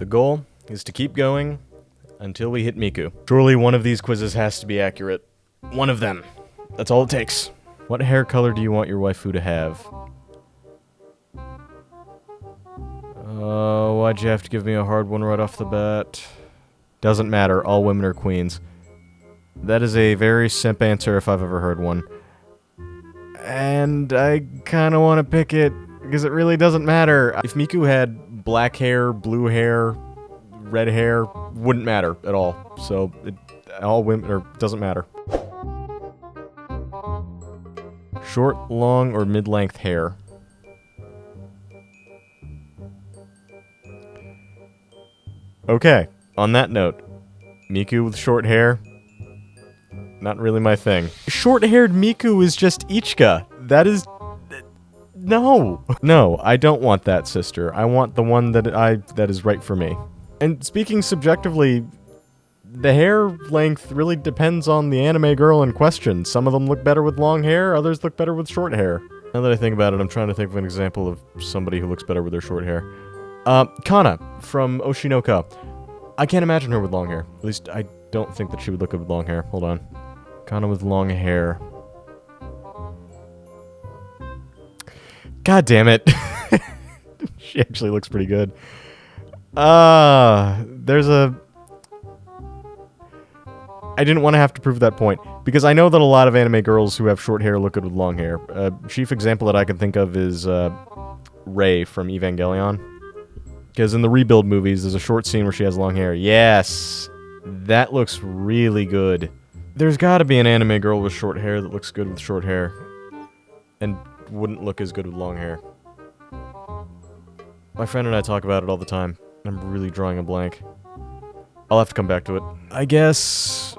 The goal is to keep going until we hit Miku. Surely one of these quizzes has to be accurate. One of them. That's all it takes. What hair color do you want your waifu to have? Why'd you have to give me a hard one right off the bat? Doesn't matter, all women are queens. That is a very simp answer if I've ever heard one. And I kinda wanna pick it, because it really doesn't matter. If Miku had black hair, blue hair, red hair, wouldn't matter at all. So, all women, or doesn't matter. Short, long, or mid-length hair? Okay, on that note, Miku with short hair, not really my thing. Short-haired Miku is just Ichika. That is... no. No, I don't want that sister. I want the one that is right for me. And speaking subjectively, the hair length really depends on the anime girl in question. Some of them look better with long hair, others look better with short hair. Now that I think about it, I'm trying to think of an example of somebody who looks better with their short hair. Kana from Oshinoko. I can't imagine her with long hair. At least, I don't think that she would look good with long hair. Hold on. Kana with long hair. God damn it. She actually looks pretty good. There's a... I didn't want to have to prove that point, because I know that a lot of anime girls who have short hair look good with long hair. Chief example that I can think of is, Rei from Evangelion. Because in the Rebuild movies, there's a short scene where she has long hair. Yes! That looks really good. There's gotta be an anime girl with short hair that looks good with short hair. And wouldn't look as good with long hair. My friend and I talk about it all the time. I'm really drawing a blank. I'll have to come back to it. I guess...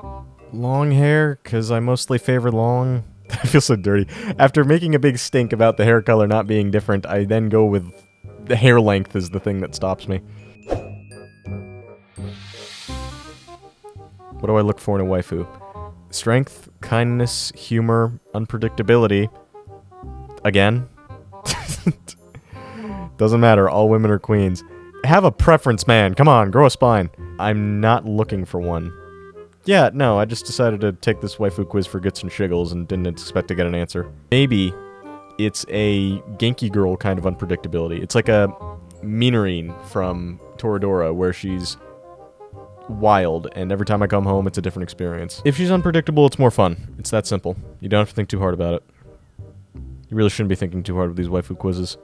long hair, because I mostly favor long. I feel so dirty. After making a big stink about the hair color not being different, I then go with... the hair length is the thing that stops me. What do I look for in a waifu? Strength, kindness, humor, unpredictability. Again? Doesn't matter, all women are queens. Have a preference, man. Come on, grow a spine. I'm not looking for one. Yeah, no, I just decided to take this waifu quiz for gits and shiggles and didn't expect to get an answer. Maybe it's a Genki girl kind of unpredictability. It's like a Minarine from Toradora, where she's wild, and every time I come home, it's a different experience. If she's unpredictable, it's more fun. It's that simple. You don't have to think too hard about it. You really shouldn't be thinking too hard with these waifu quizzes.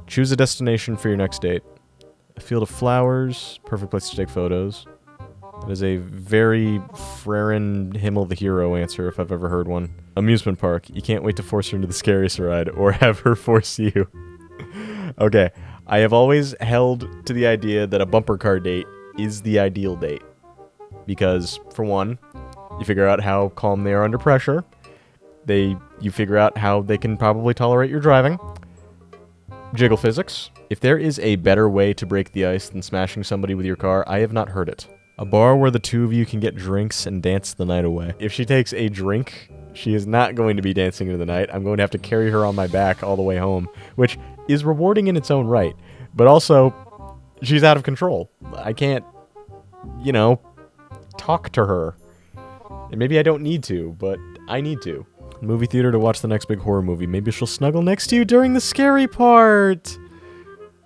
Choose a destination for your next date. A field of flowers, perfect place to take photos. That is a very Frerin Himmel the Hero answer if I've ever heard one. Amusement park. You can't wait to force her into the scariest ride, or have her force you. Okay, I have always held to the idea that a bumper car date is the ideal date. Because, for one, you figure out how calm they are under pressure. You figure out how they can probably tolerate your driving. Jiggle physics. If there is a better way to break the ice than smashing somebody with your car, I have not heard it. A bar where the two of you can get drinks and dance the night away. If she takes a drink, she is not going to be dancing into the night. I'm going to have to carry her on my back all the way home, which is rewarding in its own right. But also, she's out of control. I can't, you know, talk to her. And maybe I don't need to, but I need to. Movie theater to watch the next big horror movie. Maybe she'll snuggle next to you during the scary part.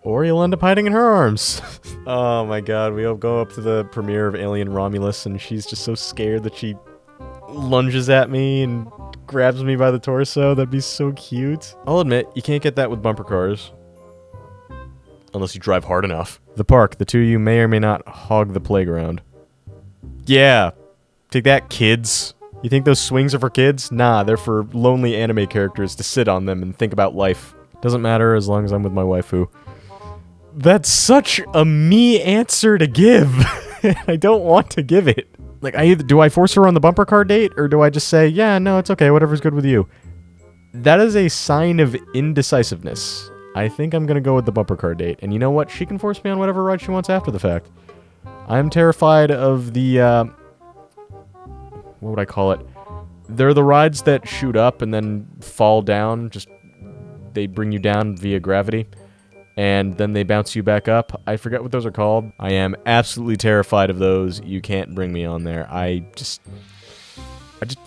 Or you'll end up hiding in her arms. Oh my god, we'll go up to the premiere of Alien Romulus and she's just so scared that she lunges at me and grabs me by the torso. That'd be so cute. I'll admit, you can't get that with bumper cars. Unless you drive hard enough. The park, the two of you may or may not hog the playground. Yeah. Take that, kids. You think those swings are for kids? Nah, they're for lonely anime characters to sit on them and think about life. Doesn't matter as long as I'm with my waifu. That's such a me answer to give. I don't want to give it. Like, do I force her on the bumper car date, or do I just say, yeah, no, it's okay, whatever's good with you? That is a sign of indecisiveness. I think I'm gonna go with the bumper car date. And you know what? She can force me on whatever ride she wants after the fact. I'm terrified of the, what would I call it? They're the rides that shoot up and then fall down. Just, they bring you down via gravity. and then they bounce you back up. I forget what those are called. I am absolutely terrified of those. You can't bring me on there. I just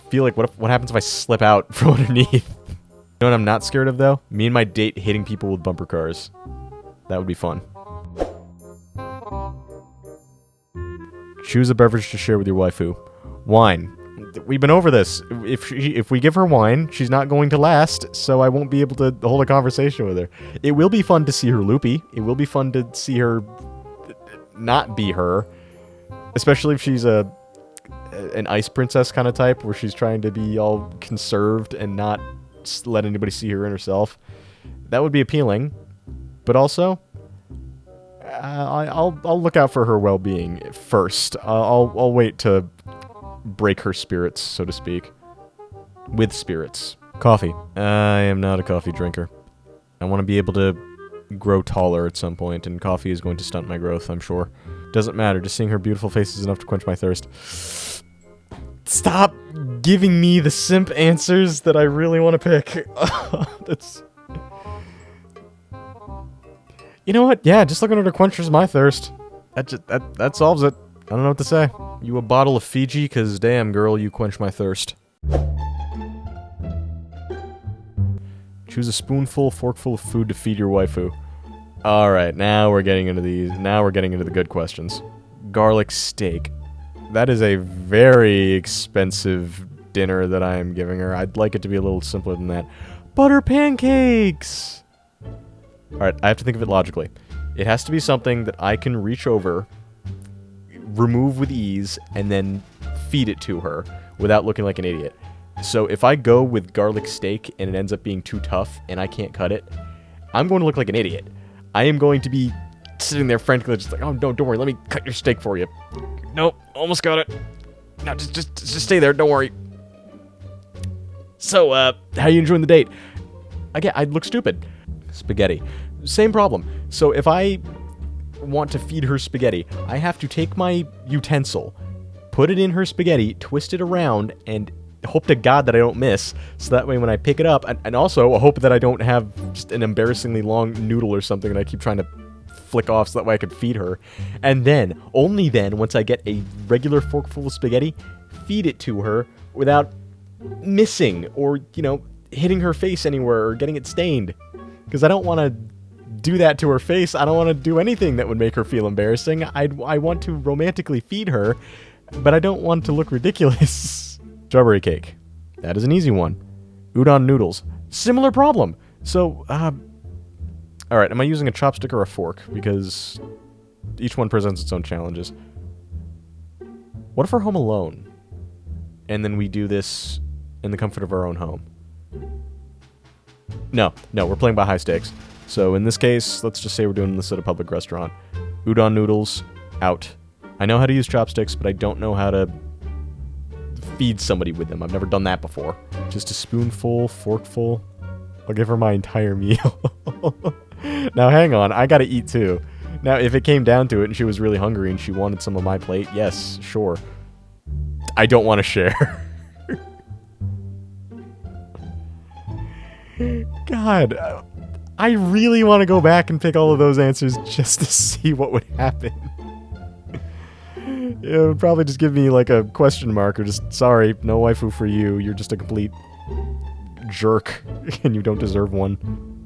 feel like, what happens if I slip out from underneath? You know what I'm not scared of, though? Me and my date hitting people with bumper cars. That would be fun. Choose a beverage to share with your waifu. Wine. We've been over this. If we give her wine, she's not going to last, so I won't be able to hold a conversation with her. It will be fun to see her loopy. It will be fun to see her not be her. Especially if she's an ice princess kind of type, where she's trying to be all conserved and not let anybody see her inner self. That would be appealing. But also, I'll look out for her well-being first. I'll wait to break her spirits, so to speak. With spirits. Coffee. I am not a coffee drinker. I want to be able to grow taller at some point, and coffee is going to stunt my growth, I'm sure. Doesn't matter, just seeing her beautiful face is enough to quench my thirst. Stop giving me the simp answers that I really want to pick. That's... You know what? Yeah, just looking at her quenches my thirst. That solves it. I don't know what to say. You a bottle of Fiji? Because damn, girl, you quench my thirst. Choose a spoonful, forkful of food to feed your waifu. Alright, now we're getting into these. Now we're getting into the good questions. Garlic steak. That is a very expensive dinner that I am giving her. I'd like it to be a little simpler than that. Butter pancakes! Alright, I have to think of it logically. It has to be something that I can reach over, remove with ease, and then feed it to her without looking like an idiot. So if I go with garlic steak and it ends up being too tough and I can't cut it, I'm going to look like an idiot. I am going to be sitting there frantically just like, oh, no, don't worry, let me cut your steak for you. Nope, almost got it. No, just stay there, don't worry. So, how are you enjoying the date? Again, I'd look stupid. Spaghetti. Same problem. So if I want to feed her spaghetti, I have to take my utensil, put it in her spaghetti, twist it around, and hope to God that I don't miss, so that way when I pick it up, and also hope that I don't have just an embarrassingly long noodle or something and I keep trying to flick off so that way I could feed her. And then, only then, once I get a regular forkful of spaghetti, feed it to her without missing or, you know, hitting her face anywhere or getting it stained. Because I don't want to do that to her face. I don't want to do anything that would make her feel embarrassing. I want to romantically feed her, but I don't want to look ridiculous. Strawberry cake. That is an easy one. Udon noodles. Similar problem. So, alright, am I using a chopstick or a fork? Because each one presents its own challenges. What if we're home alone? And then we do this in the comfort of our own home? No, we're playing by high stakes. So in this case, let's just say we're doing this at a public restaurant. Udon noodles, out. I know how to use chopsticks, but I don't know how to feed somebody with them. I've never done that before. Just a spoonful, forkful. I'll give her my entire meal. Now hang on, I gotta eat too. Now if it came down to it and she was really hungry and she wanted some of my plate, yes, sure. I don't want to share. God, I really want to go back and pick all of those answers just to see what would happen. It would probably just give me like a question mark or just, sorry, no waifu for you, you're just a complete jerk and you don't deserve one.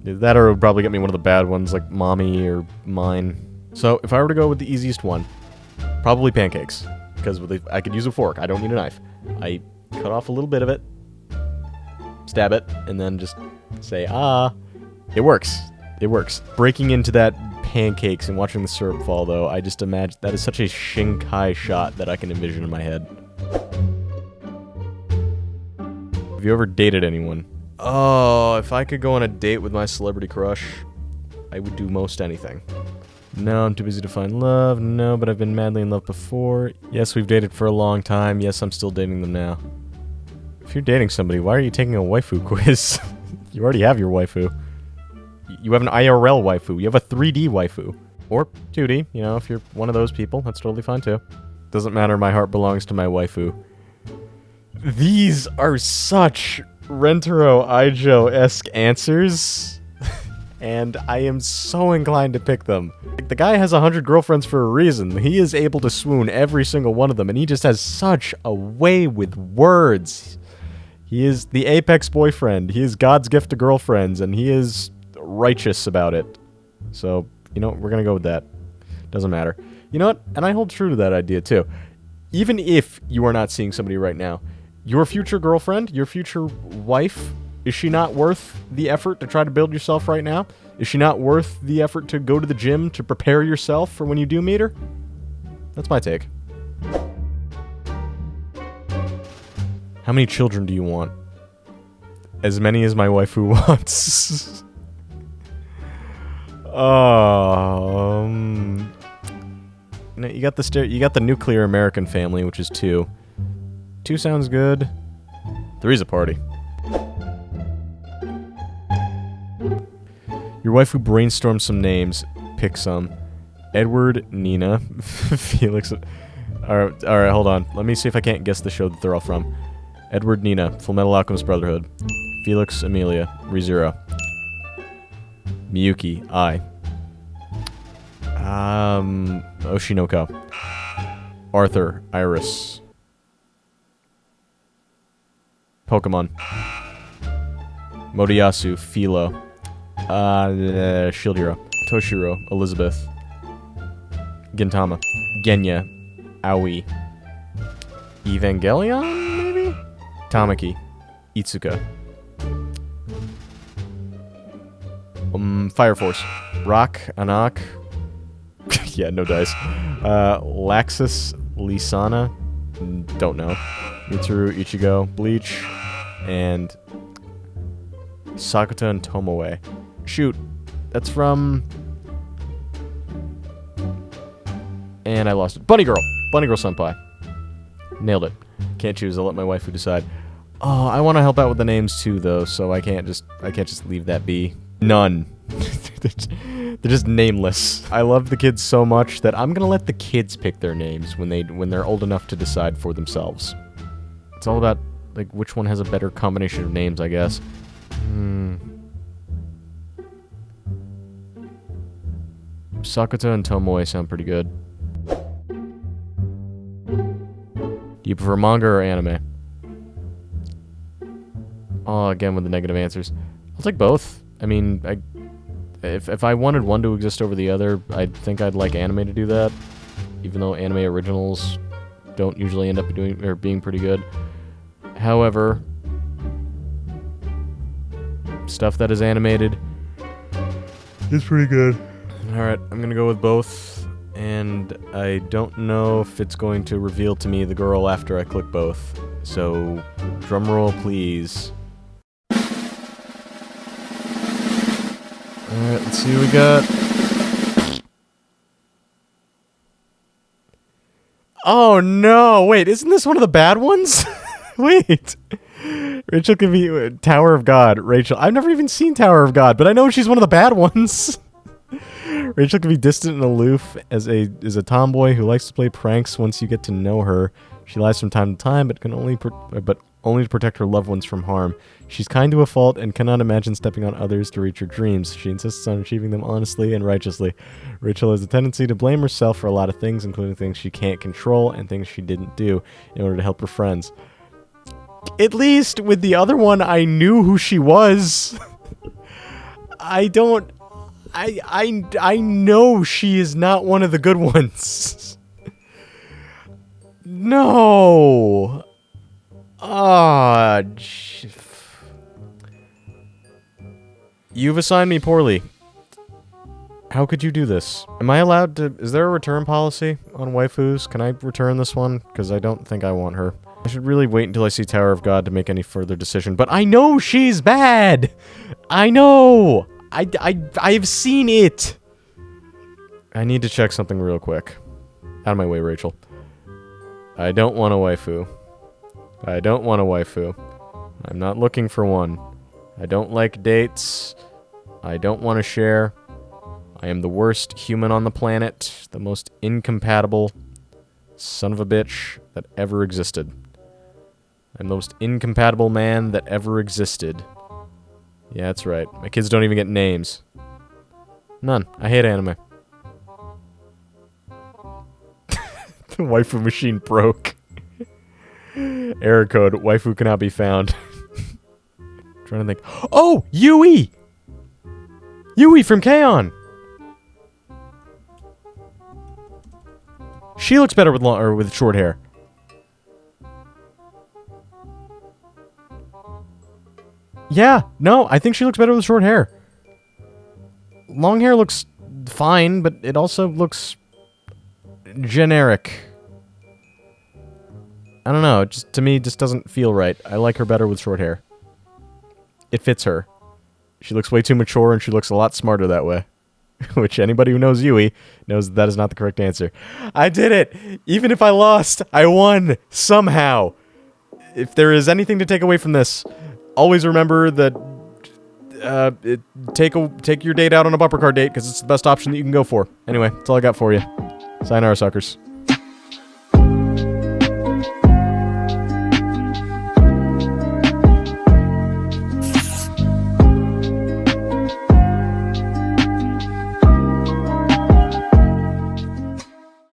That or it would probably get me one of the bad ones like mommy or mine. So if I were to go with the easiest one, probably pancakes. Because I could use a fork, I don't need a knife. I cut off a little bit of it, stab it, and then just say, ah. It works. It works. Breaking into that pancakes and watching the syrup fall, though, I just imagine that is such a Shinkai shot that I can envision in my head. Have you ever dated anyone? Oh, if I could go on a date with my celebrity crush, I would do most anything. No, I'm too busy to find love. No, but I've been madly in love before. Yes, we've dated for a long time. Yes, I'm still dating them now. If you're dating somebody, why are you taking a waifu quiz? You already have your waifu. You have an IRL waifu. You have a 3D waifu. Or 2D, you know, if you're one of those people, that's totally fine too. Doesn't matter, my heart belongs to my waifu. These are such Rentaro Aijo-esque answers. and I am so inclined to pick them. Like, the guy has 100 girlfriends for a reason. He is able to swoon every single one of them, and he just has such a way with words. He is the apex boyfriend. He is God's gift to girlfriends, and he is righteous about it. So, you know, we're gonna go with that. Doesn't matter. You know what? And I hold true to that idea, too. Even if you are not seeing somebody right now, your future girlfriend, your future wife, is she not worth the effort to try to build yourself right now? Is she not worth the effort to go to the gym to prepare yourself for when you do meet her? That's my take. How many children do you want? As many as my waifu wants. You got the nuclear American family, which is 2. 2 sounds good. 3's a party. Your waifu brainstormed some names. Pick some. Edward, Nina, Felix. Alright, hold on. Let me see if I can't guess the show that they're all from. Edward, Nina, Fullmetal Alchemist Brotherhood. Felix, Amelia, ReZero. Miyuki, I. Oshinoko. Arthur, Iris. Pokemon. Modiyasu, Philo. Shield Hero. Toshiro, Elizabeth. Gintama. Genya, Aoi. Evangelion, maybe? Tamaki. Itsuka. Fire Force. Rock, Anak. Yeah, no dice. Laxus, Lisana. Don't know. Mitsuru, Ichigo, Bleach, and Sakuta and Tomoe. Shoot. That's from... And I lost it. Bunny Girl. Bunny Girl Senpai. Nailed it. Can't choose. I'll let my waifu decide. Oh, I want to help out with the names too, though, so I can't just leave that be. None. They're just nameless. I love the kids so much that I'm gonna let the kids pick their names when they're old enough to decide for themselves. It's all about, like, which one has a better combination of names, I guess. Sakuta and Tomoe sound pretty good. Do you prefer manga or anime? Oh, again with the negative answers. I'll take both. I mean, if I wanted one to exist over the other, I think I'd like anime to do that. Even though anime originals don't usually end up being pretty good. However, stuff that is animated is pretty good. Alright, I'm gonna go with both, and I don't know if it's going to reveal to me the girl after I click both. So, drumroll please. Alright, let's see what we got. Oh no, wait, isn't this one of the bad ones? Wait. Rachel can be Tower of God. Rachel, I've never even seen Tower of God, but I know she's one of the bad ones. Rachel can be distant and aloof as a tomboy who likes to play pranks once you get to know her. She lies from time to time, but only to protect her loved ones from harm. She's kind to a fault and cannot imagine stepping on others to reach her dreams. She insists on achieving them honestly and righteously. Rachel has a tendency to blame herself for a lot of things, including things she can't control and things she didn't do in order to help her friends. At least with the other one, I knew who she was. I know she is not one of the good ones. No. You've assigned me poorly. How could you do this? Am I allowed to... Is there a return policy on waifus? Can I return this one? Because I don't think I want her. I should really wait until I see Tower of God to make any further decision. But I know she's bad! I know! I've seen it! I need to check something real quick. Out of my way, Rachel. I don't want a waifu. I don't want a waifu. I'm not looking for one. I don't like dates. I don't want to share. I am the worst human on the planet. The most incompatible son of a bitch that ever existed. I'm the most incompatible man that ever existed. Yeah, that's right. My kids don't even get names. None. I hate anime. The waifu machine broke. Error code. Waifu cannot be found. Trying to think. Oh! Yui! Yui from K-On! She looks better with long or with short hair. Yeah, no, I think she looks better with short hair. Long hair looks fine, but it also looks generic. I don't know, it just to me just doesn't feel right. I like her better with short hair. It fits her. She looks way too mature and she looks a lot smarter that way. Which anybody who knows Yui knows that is not the correct answer. I did it! Even if I lost, I won! Somehow! If there is anything to take away from this, always remember that take your date out on a bumper car date, because it's the best option that you can go for. Anyway, that's all I got for you. Sayonara, suckers.